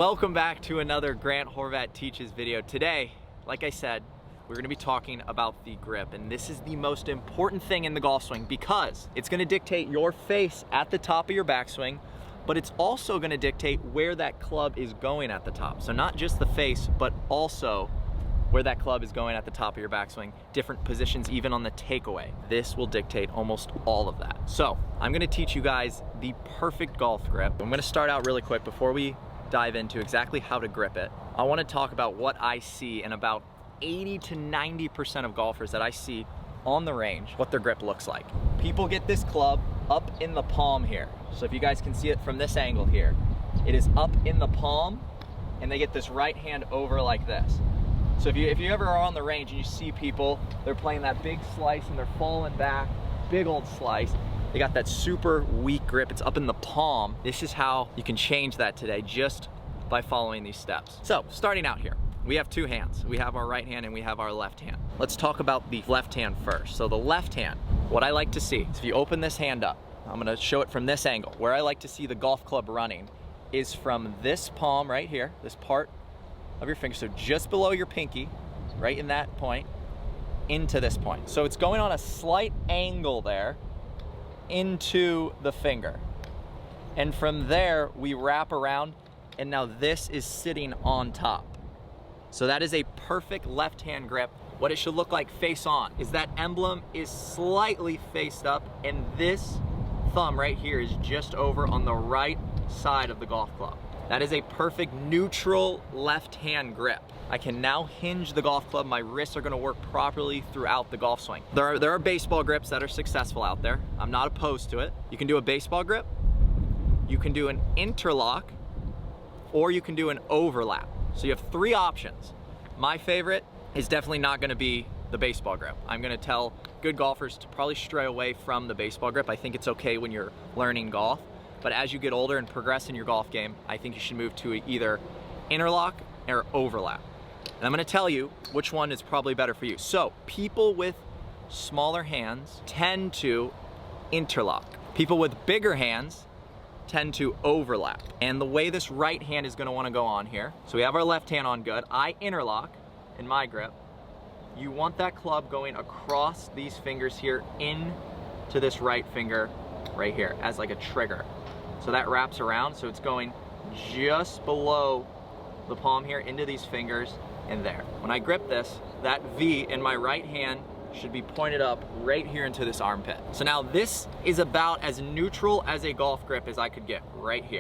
Welcome back to another Grant Horvat Teaches video. Today, like I said, we're gonna be talking about the grip, and this is the most important thing in the golf swing because it's gonna dictate your face at the top of your backswing, but it's also gonna dictate where that club is going at the top. So not just the face, but also where that club is going at the top of your backswing, different positions even on the takeaway. This will dictate almost all of that. So I'm gonna teach you guys the perfect golf grip. I'm gonna start out really quick before we dive into exactly how to grip it. I want to talk about what I see in about 80 to 90% of golfers that I see on the range, what their grip looks like. People get this club up in the palm here. So if you guys can see it from this angle here, it is up in the palm and they get this right hand over like this. So if you ever are on the range and you see people, they're playing that big slice and they're falling back, big old slice. They got that super weak grip, it's up in the palm. This is how you can change that today just by following these steps. So starting out here, we have two hands. We have our right hand and we have our left hand. Let's talk about the left hand first. So the left hand, what I like to see is if you open this hand up, I'm gonna show it from this angle. Where I like to see the golf club running is from this palm right here, this part of your finger, so just below your pinky, right in that point, into this point. So it's going on a slight angle there into the finger. And from there, we wrap around, and now this is sitting on top. So that is a perfect left-hand grip. What it should look like face on is that emblem is slightly faced up, and this thumb right here is just over on the right side of the golf club. That is a perfect neutral left-hand grip. I can now hinge the golf club. My wrists are gonna work properly throughout the golf swing. There are baseball grips that are successful out there. I'm not opposed to it. You can do a baseball grip, you can do an interlock, or you can do an overlap. So you have three options. My favorite is definitely not gonna be the baseball grip. I'm gonna tell good golfers to probably stray away from the baseball grip. I think it's okay when you're learning golf, but as you get older and progress in your golf game, I think you should move to either interlock or overlap. And I'm gonna tell you which one is probably better for you. So people with smaller hands tend to interlock. People with bigger hands tend to overlap. And the way this right hand is gonna wanna go on here, so we have our left hand on good. I interlock in my grip. You want that club going across these fingers here into this right finger right here as like a trigger. So that wraps around, so it's going just below the palm here into these fingers and there. When I grip this, that V in my right hand should be pointed up right here into this armpit. So now this is about as neutral as a golf grip as I could get right here.